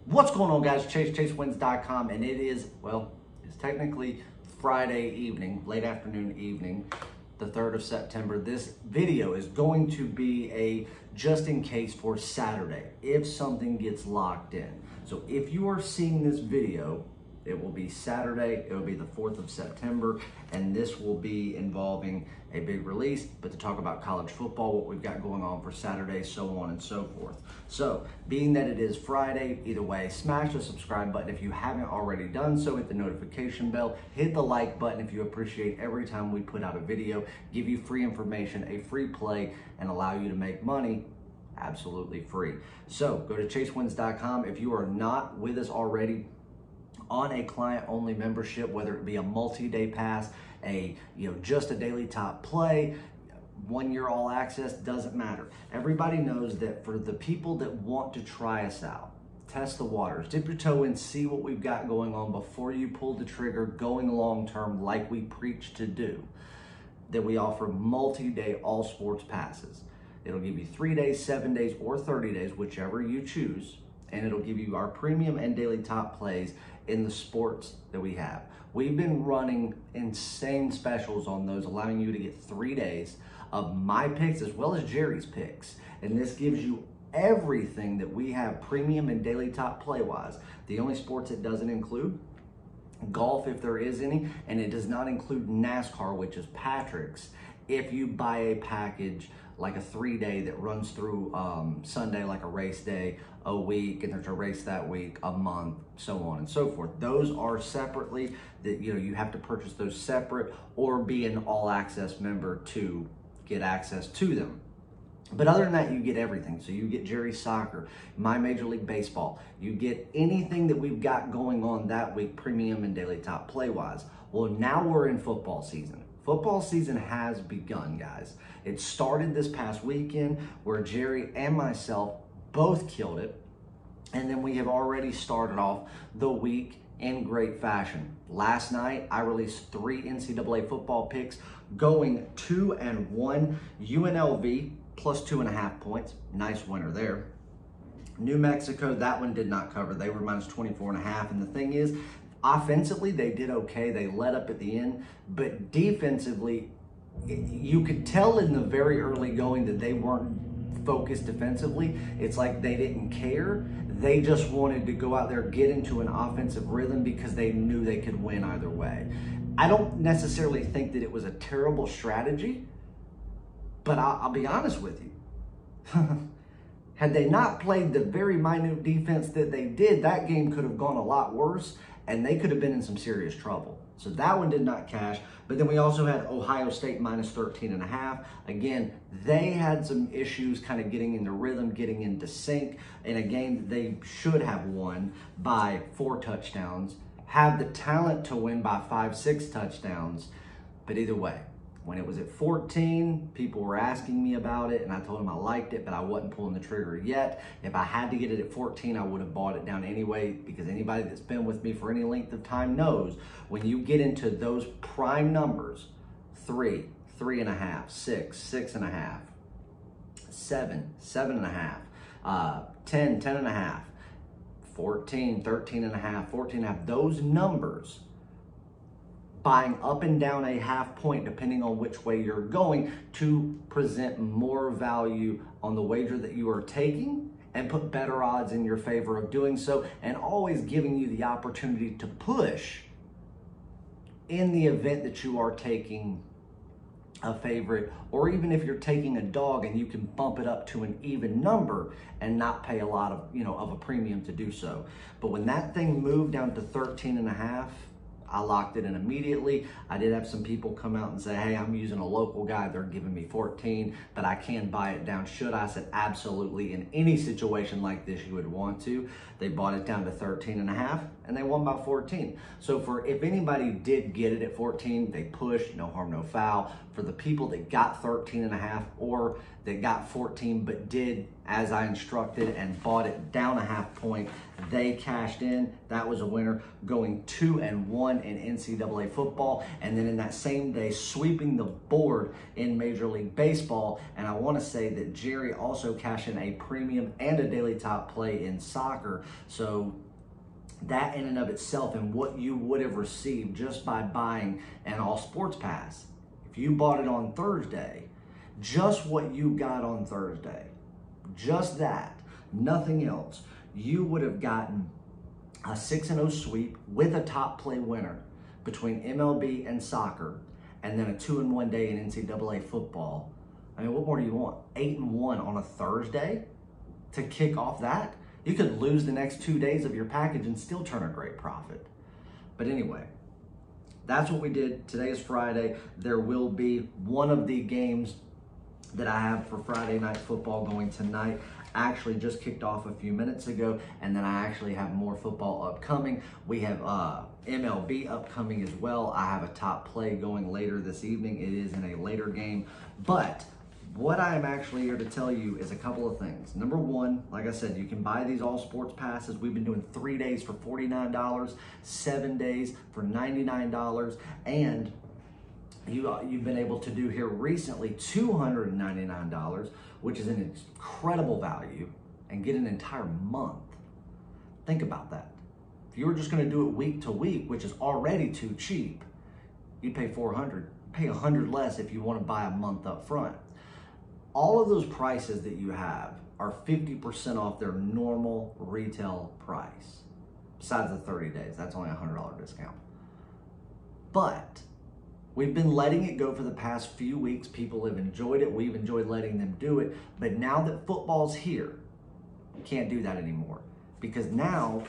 What's going on, guys? ChaseWins.com, and it is, well, it's technically Friday evening, late afternoon evening, the 3rd of September. This video is going to be a just in case for Saturday if something gets locked in. So if you are seeing this video, it will be Saturday, it will be the 4th of September, and this will be involving a big release, but to talk about college football, what we've got going on for Saturday, so on and so forth. So, being that it is Friday, either way, smash the subscribe button if you haven't already done so, hit the notification bell, hit the like button if you appreciate every time we put out a video, give you free information, a free play, and allow you to make money absolutely free. So, go to ChaseWins.com. If you are not with us already, on a client-only membership, whether it be a multi-day pass, just a daily top play, 1 year all access, doesn't matter. Everybody knows that for the people that want to try us out, test the waters, dip your toe in, see what we've got going on before you pull the trigger, going long-term like we preach to do, that we offer multi-day all sports passes. It'll give you 3 days, 7 days, or 30 days, whichever you choose, and it'll give you our premium and daily top plays in the sports that we have. We've been running insane specials on those, allowing you to get 3 days of my picks as well as Jerry's picks. And this gives you everything that we have premium and daily top play-wise. The only sports it doesn't include, golf if there is any, and it does not include NASCAR, which is Patrick's. If you buy a package like a 3-day that runs through Sunday, like a race day, a week, and there's a race that week, a month, so on and so forth. Those are separately, that you have to purchase those separate or be an all access member to get access to them. But other than that, you get everything. So you get Jerry's soccer, my Major League Baseball. You get anything that we've got going on that week, premium and daily top play-wise. Well, now we're in football season. Football season has begun, guys. It started this past weekend where Jerry and myself both killed it. And then we have already started off the week in great fashion. Last night, I released 3 NCAA football picks going 2-1. UNLV plus 2.5 points. Nice winner there. New Mexico, that one did not cover. They were minus 24.5. And the thing is, offensively, they did okay. They let up at the end. But defensively, you could tell in the very early going that they weren't focused defensively. It's like they didn't care. They just wanted to go out there, get into an offensive rhythm because they knew they could win either way. I don't necessarily think that it was a terrible strategy, but I'll be honest with you. Had they not played the very minute defense that they did, that game could have gone a lot worse, and they could have been in some serious trouble. So that one did not cash. But then we also had Ohio State minus 13.5. Again, they had some issues kind of getting into rhythm, getting into sync in a game that they should have won by 4 touchdowns, have the talent to win by 5, 6 touchdowns. But either way, when it was at 14, people were asking me about it, and I told them I liked it, but I wasn't pulling the trigger yet. If I had to get it at 14, I would have bought it down anyway, because anybody that's been with me for any length of time knows when you get into those prime numbers, 3, 3.5, 6, 6.5, 7, 7.5, 10, 10.5, 14, 13.5, 14.5, those numbers, buying up and down a half point depending on which way you're going to present more value on the wager that you are taking and put better odds in your favor of doing so, and always giving you the opportunity to push in the event that you are taking a favorite, or even if you're taking a dog and you can bump it up to an even number and not pay a lot of, of a premium to do so. But when that thing moved down to 13.5, I locked it in immediately. I did have some people come out and say, hey, I'm using a local guy. They're giving me 14, but I can buy it down. Should I? I said, absolutely. In any situation like this, you would want to. They bought it down to 13.5, and they won by 14. So if anybody did get it at 14, they pushed, no harm, no foul. For the people that got 13.5 or that got 14 but did as I instructed and bought it down a half point. They cashed in. That was a winner, going 2-1 in NCAA football, and then in that same day sweeping the board in Major League Baseball. And I want to say that Jerry also cashed in a premium and a daily top play in soccer. So that in and of itself, and what you would have received just by buying an all sports pass, if you bought it on Thursday, just what you got on Thursday, just that, nothing else, you would have gotten a 6-0 sweep with a top play winner between MLB and soccer, and then a 2-1 day in NCAA football. I mean, what more do you want? 8-1 on a Thursday to kick off that? You could lose the next 2 days of your package and still turn a great profit. But anyway, that's what we did. Today is Friday. There will be one of the games that I have for Friday night football going tonight. Actually just kicked off a few minutes ago, and then I actually have more football upcoming. We have MLB upcoming as well. I have a top play going later this evening. It is in a later game, but what I am actually here to tell you is a couple of things. Number one, like I said, you can buy these all sports passes. We've been doing 3 days for $49, 7 days for $99, and you've been able to do here recently $299, which is an incredible value, and get an entire month. Think about that. If you were just going to do it week to week, which is already too cheap, you'd pay $400. Pay $100 less if you want to buy a month up front. All of those prices that you have are 50% off their normal retail price. Besides the 30 days, that's only a $100 discount. But we've been letting it go for the past few weeks. People have enjoyed it. We've enjoyed letting them do it. But now that football's here, you can't do that anymore. Because now,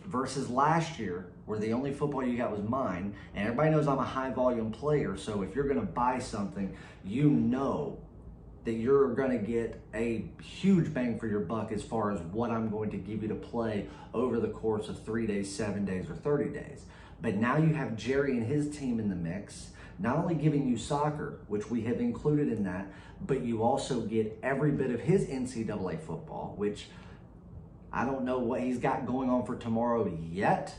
versus last year, where the only football you got was mine, and everybody knows I'm a high volume player, so if you're gonna buy something, you know that you're gonna get a huge bang for your buck as far as what I'm going to give you to play over the course of 3 days, 7 days, or 30 days. But now you have Jerry and his team in the mix, not only giving you soccer, which we have included in that, but you also get every bit of his NCAA football, which I don't know what he's got going on for tomorrow yet,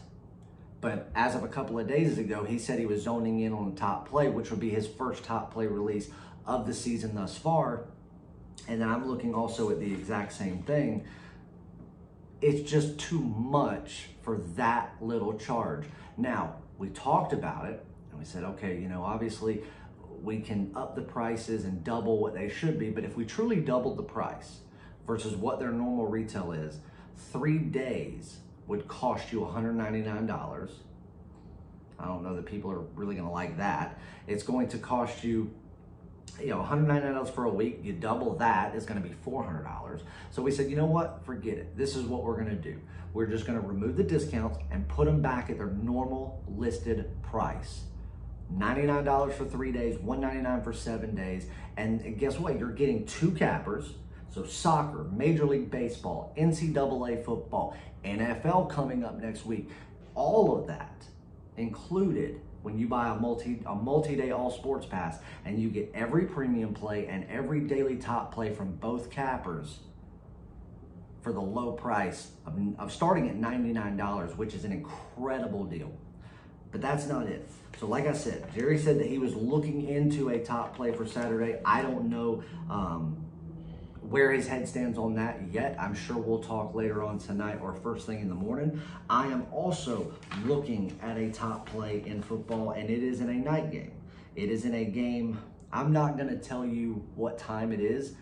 but as of a couple of days ago, he said he was zoning in on the top play, which would be his first top play release of the season thus far. And then I'm looking also at the exact same thing. It's just too much for that little charge. Now, we talked about it and we said, okay, you know, obviously we can up the prices and double what they should be, but if we truly doubled the price versus what their normal retail is, 3 days would cost you $199. I don't know that people are really gonna like that. It's going to cost you, $199 for a week. You double that, it's gonna be $400. So we said, you know what, forget it. This is what we're gonna do. We're just gonna remove the discounts and put them back at their normal listed price. $99 for 3 days, $199 for 7 days. And guess what? You're getting 2 cappers. So soccer, Major League Baseball, NCAA football, NFL coming up next week. All of that included when you buy a multi-day all sports pass, and you get every premium play and every daily top play from both cappers for the low price of starting at $99, which is an incredible deal. But that's not it. So like I said, Jerry said that he was looking into a top play for Saturday. I don't know where his head stands on that yet. I'm sure we'll talk later on tonight or first thing in the morning. I am also looking at a top play in football, and it is in a night game. It is in a game, I'm not gonna tell you what time it is,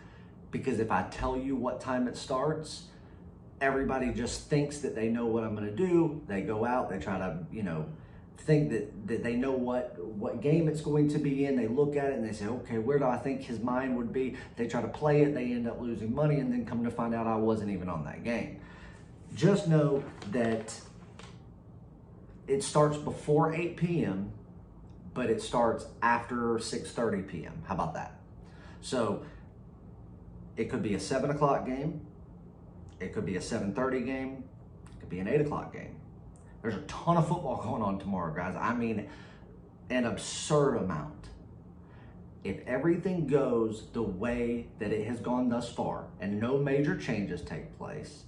because if I tell you what time it starts, everybody just thinks that they know what I'm gonna do. They go out, they try to, think that they know what game it's going to be in. They look at it and they say, okay, where do I think his mind would be? They try to play it, they end up losing money, and then come to find out I wasn't even on that game. Just know that it starts before 8 p.m., but it starts after 6:30 p.m. How about that? So it could be a 7 o'clock game, it could be a 7:30 game, it could be an 8 o'clock game. There's a ton of football going on tomorrow, guys. I mean, an absurd amount. if everything goes the way that it has gone thus far and no major changes take place,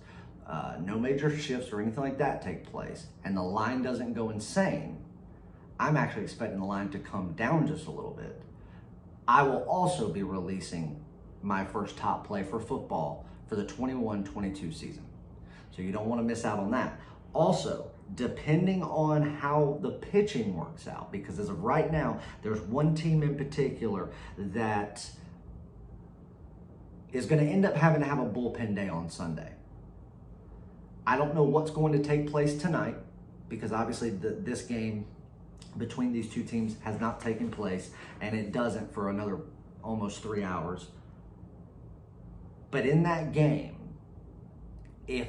no major shifts or anything like that take place, and the line doesn't go insane, I'm actually expecting the line to come down just a little bit. I will also be releasing my first top play for football for the 21-22 season. So you don't want to miss out on that. Also, depending on how the pitching works out, because as of right now, there's one team in particular that is going to end up having to have a bullpen day on Sunday. I don't know what's going to take place tonight, because obviously this game between these two teams has not taken place, and it doesn't for another almost 3 hours. But in that game, if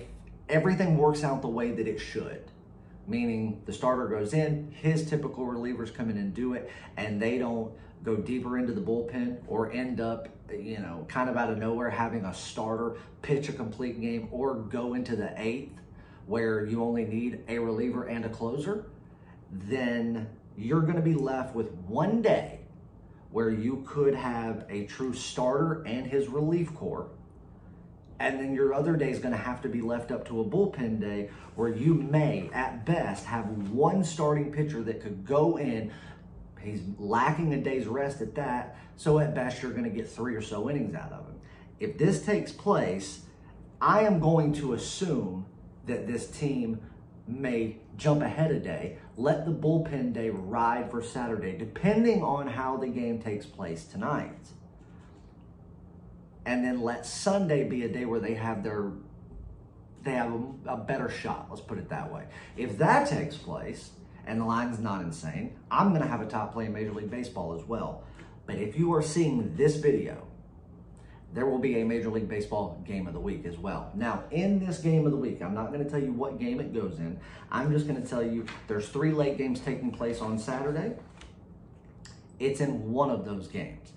everything works out the way that it should, meaning the starter goes in, his typical relievers come in and do it, and they don't go deeper into the bullpen or end up, kind of out of nowhere having a starter pitch a complete game or go into the 8th where you only need a reliever and a closer, then you're going to be left with one day where you could have a true starter and his relief corps. And then your other day is going to have to be left up to a bullpen day where you may, at best, have one starting pitcher that could go in. He's lacking a day's rest at that, so at best you're going to get 3 or so innings out of him. If this takes place, I am going to assume that this team may jump ahead a day, let the bullpen day ride for Saturday, depending on how the game takes place tonight. And then let Sunday be a day where they have a better shot, let's put it that way. If that takes place, and the line's not insane, I'm going to have a top play in Major League Baseball as well. But if you are seeing this video, there will be a Major League Baseball game of the week as well. Now, in this game of the week, I'm not going to tell you what game it goes in. I'm just going to tell you there's 3 late games taking place on Saturday. It's in one of those games.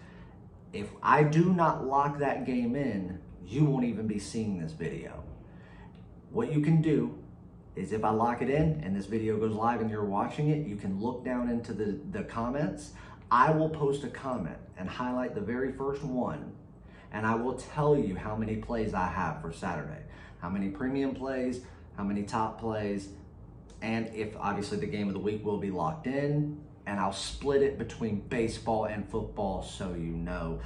If I do not lock that game in, you won't even be seeing this video. What you can do is if I lock it in and this video goes live and you're watching it, you can look down into the comments. I will post a comment and highlight the very first one, and I will tell you how many plays I have for Saturday, how many premium plays, how many top plays, and if obviously the game of the week will be locked in, and I'll split it between baseball and football so you know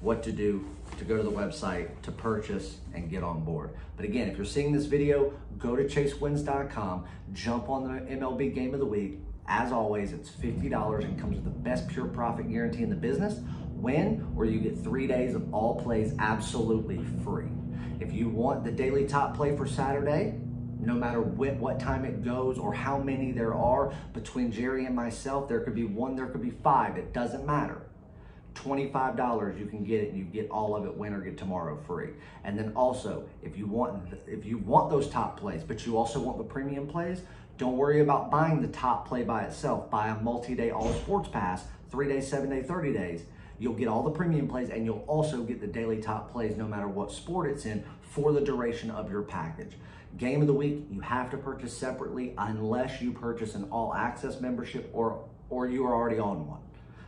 what to do to go to the website to purchase and get on board. But again, if you're seeing this video, go to chasewins.com, jump on the MLB game of the week. As always, it's $50 and comes with the best pure profit guarantee in the business. Win, where you get 3 days of all plays absolutely free. If you want the daily top play for Saturday, no matter what time it goes or how many there are between Jerry and myself, there could be 1, there could be 5, it doesn't matter. $25, you can get it, and you get all of it, win or get tomorrow free. And then also, if you want those top plays, but you also want the premium plays, don't worry about buying the top play by itself. Buy a multi-day all sports pass, 3 days, 7 days, 30 days. You'll get all the premium plays, and you'll also get the daily top plays no matter what sport it's in for the duration of your package. Game of the week, you have to purchase separately unless you purchase an all access membership or you are already on one.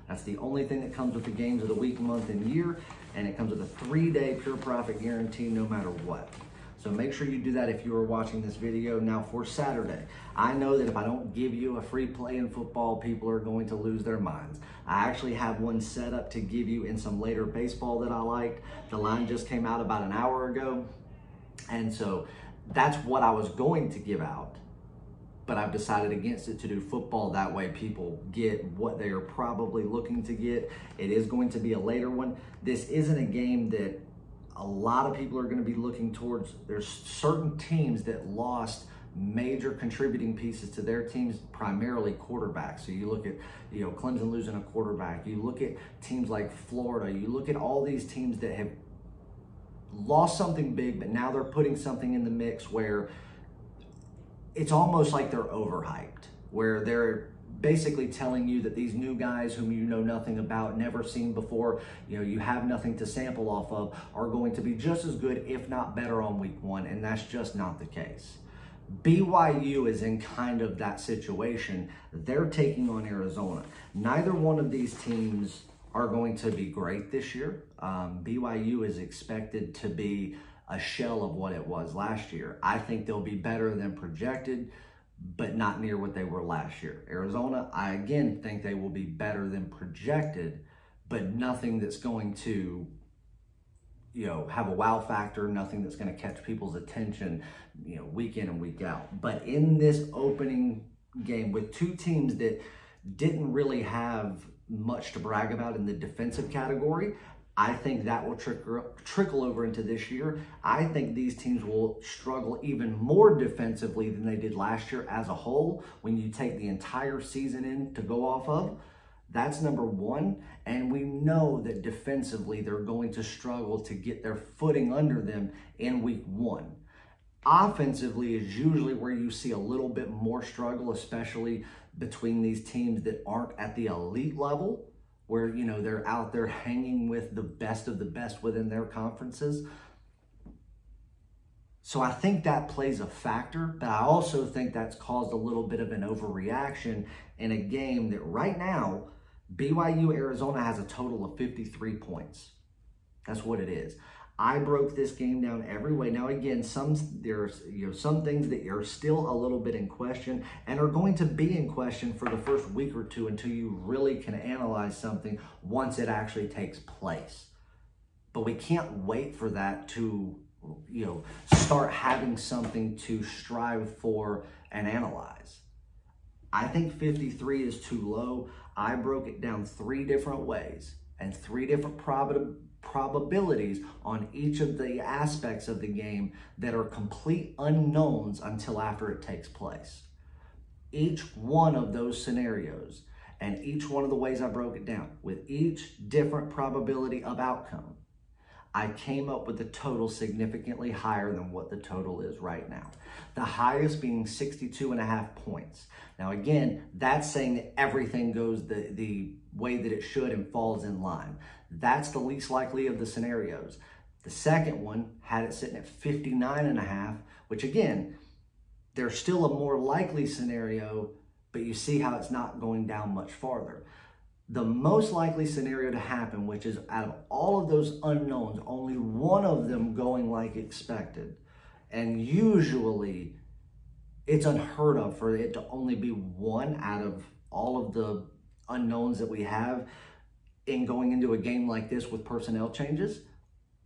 That's the only thing that comes with the games of the week, month, and year, and it comes with a 3-day pure profit guarantee no matter what. So make sure you do that if you are watching this video. Now for Saturday, I know that if I don't give you a free play in football, people are going to lose their minds. I actually have one set up to give you in some later baseball that I liked. The line just came out about an hour ago, and so that's what I was going to give out, but I've decided against it to do football. That way people get what they are probably looking to get. It is going to be a later one. This isn't a game that a lot of people are going to be looking towards. There's certain teams that lost major contributing pieces to their teams, primarily quarterbacks. So you look at, Clemson losing a quarterback. You look at teams like Florida. You look at all these teams that have lost something big, but now they're putting something in the mix where it's almost like they're overhyped, where they're basically telling you that these new guys whom you know nothing about, never seen before, you have nothing to sample off of, are going to be just as good, if not better, on week 1, and that's just not the case. BYU is in kind of that situation. They're taking on Arizona. Neither one of these teams are going to be great this year. BYU is expected to be a shell of what it was last year. I think they'll be better than projected, but not near what they were last year. Arizona, I again think they will be better than projected, but nothing that's going to, have a wow factor, nothing that's going to catch people's attention, week in and week out. But in this opening game with two teams that didn't really have much to brag about in the defensive category, I think that will trickle over into this year. I think these teams will struggle even more defensively than they did last year as a whole when you take the entire season in to go off of. That's number one. And we know that defensively they're going to struggle to get their footing under them in week one. Offensively is usually where you see a little bit more struggle, especially between these teams that aren't at the elite level, where, they're out there hanging with the best of the best within their conferences. So I think that plays a factor, but I also think that's caused a little bit of an overreaction in a game that right now, BYU Arizona has a total of 53 points. That's what it is. I broke this game down every way. Now, again, there's some things that are still a little bit in question and are going to be in question for the first week or two until you really can analyze something once it actually takes place. But we can't wait for that to, start having something to strive for and analyze. I think 53 is too low. I broke it down 3 different ways and 3 different probabilities on each of the aspects of the game that are complete unknowns until after it takes place. Each one of those scenarios and each one of the ways I broke it down with each different probability of outcome, I came up with a total significantly higher than what the total is right now. The highest being 62.5 points. Now again, that's saying that everything goes the way that it should and falls in line. That's the least likely of the scenarios. The second one had it sitting at 59.5, which again, there's still a more likely scenario, but you see how it's not going down much farther. The most likely scenario to happen, which is out of all of those unknowns, only one of them going like expected. And usually it's unheard of for it to only be one out of all of the unknowns that we have in going into a game like this with personnel changes.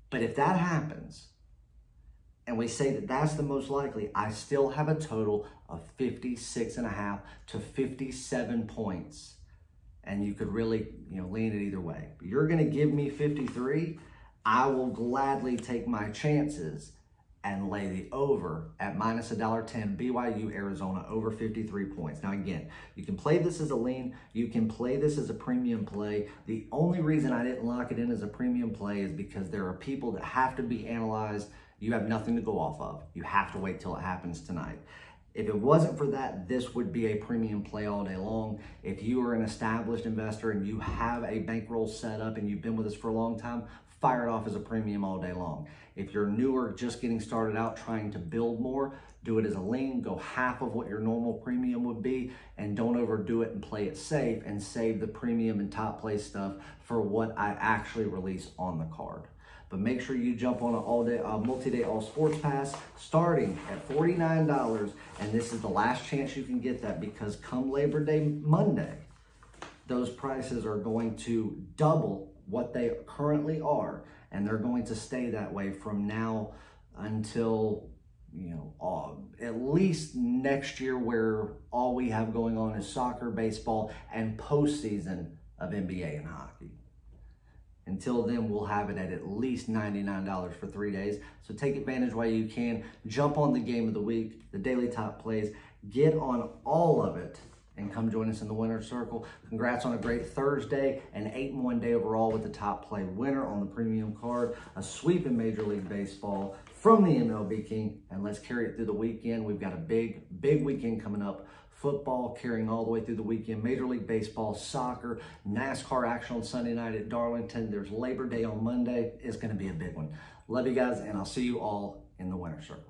But if that happens, and we say that that's the most likely, I still have a total of 56.5 to 57 points. And you could really, lean it either way. But you're going to give me 53, I will gladly take my chances and lay the over at minus $1.10 BYU Arizona over 53 points. Now again, you can play this as a lean, you can play this as a premium play. The only reason I didn't lock it in as a premium play is because there are people that have to be analyzed. You have nothing to go off of. You have to wait till it happens tonight. If it wasn't for that, this would be a premium play all day long. If you are an established investor and you have a bankroll set up and you've been with us for a long time, fire it off as a premium all day long. If you're newer, just getting started out, trying to build more, do it as a lean, go half of what your normal premium would be, and don't overdo it and play it safe and save the premium and top play stuff for what I actually release on the card. But make sure you jump on an multi-day all sports pass starting at $49. And this is the last chance you can get that, because come Labor Day Monday, those prices are going to double what they currently are. And they're going to stay that way from now until, at least next year, where all we have going on is soccer, baseball, and postseason of NBA and hockey. Until then, we'll have it at least $99 for 3 days. So take advantage while you can. Jump on the game of the week, the daily top plays. Get on all of it and come join us in the winner's circle. Congrats on a great Thursday, an 8-1 day overall with the top play winner on the premium card, a sweep in Major League Baseball from the MLB King, and let's carry it through the weekend. We've got a big weekend coming up. Football carrying all the way through the weekend, Major League Baseball, soccer, NASCAR action on Sunday night at Darlington. There's Labor Day on Monday. It's going to be a big one. Love you guys, and I'll see you all in the winner's circle.